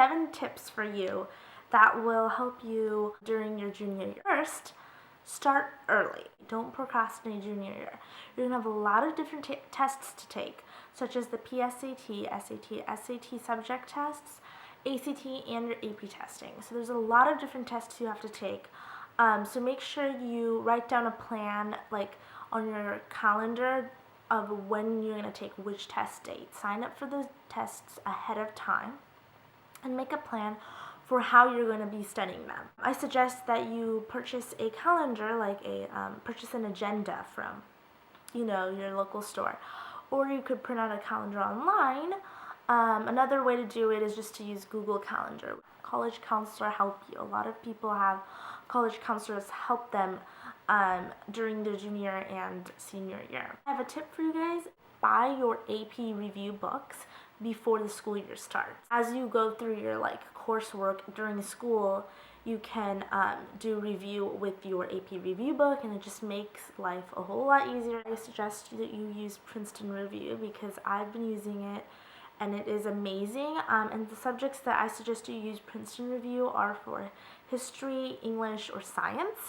7 tips for you that will help you during your junior year. First, start early. Don't procrastinate junior year. You're going to have a lot of different tests to take, such as the PSAT, SAT subject tests, ACT, and your AP testing. So there's a lot of different tests you have to take. So make sure you write down a plan, like on your calendar, of when you're going to take which test date. Sign up for those tests ahead of time and make a plan for how you're going to be studying them. I suggest that you purchase a calendar, like purchase an agenda from, your local store, or you could print out a calendar online. Another way to do it is just to use Google Calendar. College counselor help you. A lot of people have college counselors help them during their junior and senior year. I have a tip for you guys. Buy your AP review books before the school year starts. As you go through your coursework during school, you can do review with your AP review book, and it just makes life a whole lot easier. I suggest that you use Princeton Review because I've been using it and it is amazing. And the subjects that I suggest you use Princeton Review are for history, English, or science.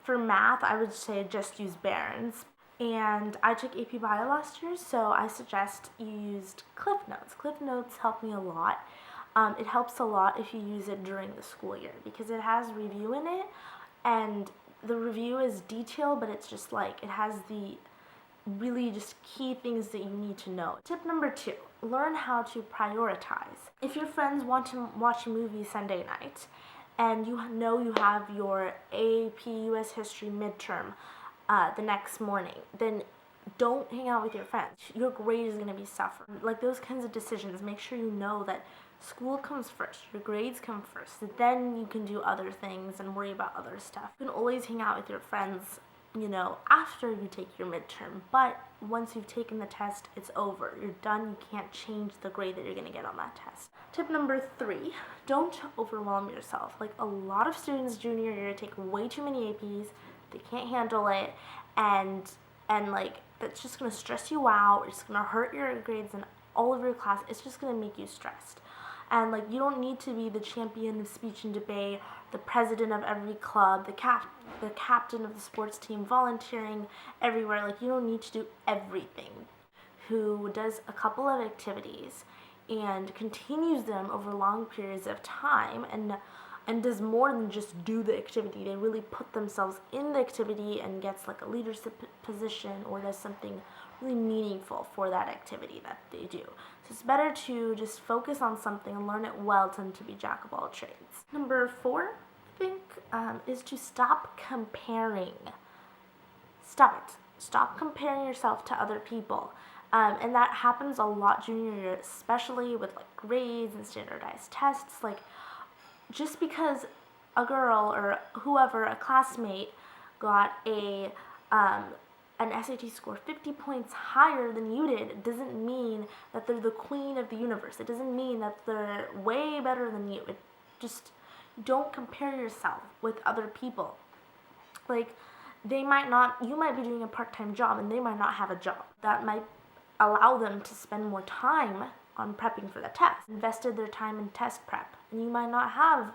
For math, I would say just use Barron's. And I took AP Bio last year, so I suggest you used Cliff Notes. Cliff Notes helped me a lot. It helps a lot if you use it during the school year because it has review in it, and the review is detailed, but it's just it has the really just key things that you need to know. Tip number 2, learn how to prioritize. If your friends want to watch a movie Sunday night and you know you have your AP US History midterm the next morning, then don't hang out with your friends. Your grade is going to be suffering. Those kinds of decisions, make sure you know that school comes first, your grades come first, then you can do other things and worry about other stuff. You can always hang out with your friends, after you take your midterm, but once you've taken the test, it's over. You're done. You can't change the grade that you're going to get on that test. Tip number 3, don't overwhelm yourself. A lot of students junior year take way too many APs, they can't handle it, and that's just going to stress you out. It's going to hurt your grades in all of your class. It's just going to make you stressed. And you don't need to be the champion of speech and debate, the president of every club, the captain of the sports team, volunteering everywhere. You don't need to do everything. Who does a couple of activities and continues them over long periods of time and does more than just do the activity. They really put themselves in the activity and gets a leadership position or does something really meaningful for that activity that they do. So it's better to just focus on something and learn it well than to be jack of all trades. Number 4, I think, is to stop comparing. Stop it. Stop comparing yourself to other people. And that happens a lot junior year, especially with grades and standardized tests. Just because a girl or whoever, a classmate, got an SAT score 50 points higher than you did, it doesn't mean that they're the queen of the universe. It doesn't mean that they're way better than you. Don't compare yourself with other people. You might be doing a part-time job and they might not have a job. That might allow them to spend more time on prepping for the test, invested their time in test prep, and you might not have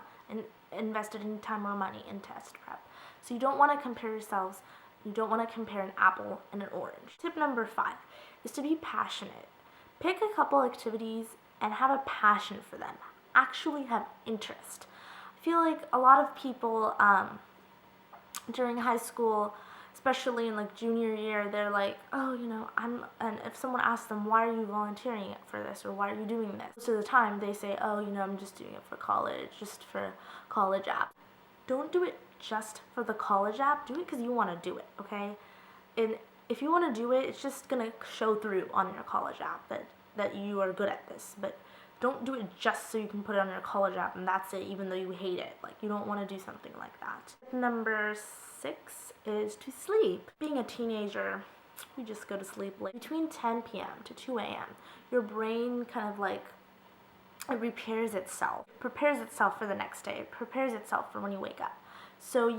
invested any time or money in test prep. So you don't want to compare yourselves. You don't want to compare an apple and an orange. Tip number 5 is to be passionate. Pick a couple activities and have a passion for them. Actually have interest. I feel like a lot of people during high school, especially in junior year, they're and if someone asks them, why are you volunteering for this, or why are you doing this? Most of the time they say, I'm just doing it for college, just for college app. Don't do it just for the college app. Do it because you want to do it, okay? And if you want to do it, it's just going to show through on your college app that you are good at this. But don't do it just so you can put it on your college app and that's it, even though you hate it. You don't want to do something like that. Number 6 is to sleep. Being a teenager, we just go to sleep late. Between 10 p.m. to 2 a.m., your brain it prepares itself for the next day. It prepares itself for when you wake up. So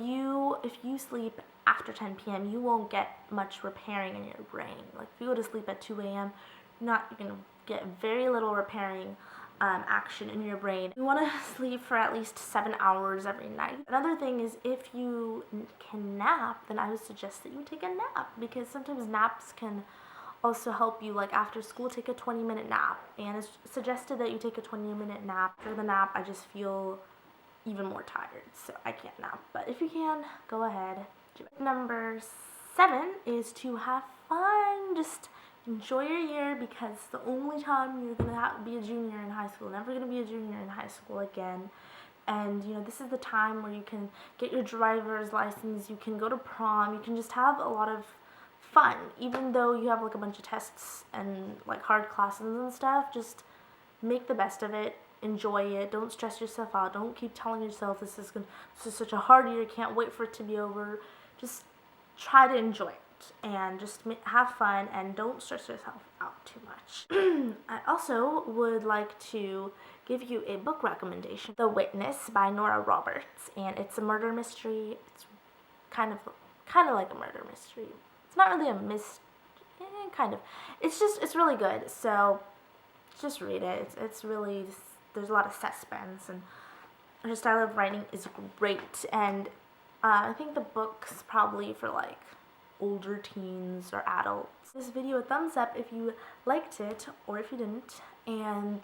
if you sleep after 10 p.m., you won't get much repairing in your brain. If you go to sleep at 2 a.m., you're going to get very little repairing action in your brain. You want to sleep for at least 7 hours every night. Another thing is, if you can nap, then I would suggest that you take a nap, because sometimes naps can also help you. Like after school, take a 20-minute nap, and it's suggested that you take a 20-minute nap. After the nap, I just feel even more tired, so I can't nap. But if you can, go ahead, do it. Number 7 is to have fun. Just enjoy your year, because the only time you're gonna be a junior in high school, never gonna be a junior in high school again. And this is the time where you can get your driver's license, you can go to prom, you can just have a lot of fun. Even though you have like a bunch of tests and like hard classes and stuff, just make the best of it. Enjoy it. Don't stress yourself out. Don't keep telling yourself this is such a hard year, can't wait for it to be over. Just try to enjoy it and just have fun, and don't stress yourself out too much. I also would like to give you a book recommendation, The Witness by Nora Roberts, and it's a murder mystery. It's kind of like a murder mystery. It's not really a kind of. It's really good. So just read it. It's really, there's a lot of suspense, and her style of writing is great. And I think the book's probably for like older teens or adults. This video a thumbs up if you liked it, or if you didn't. And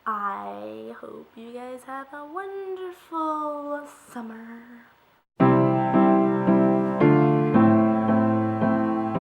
I hope you guys have a wonderful summer.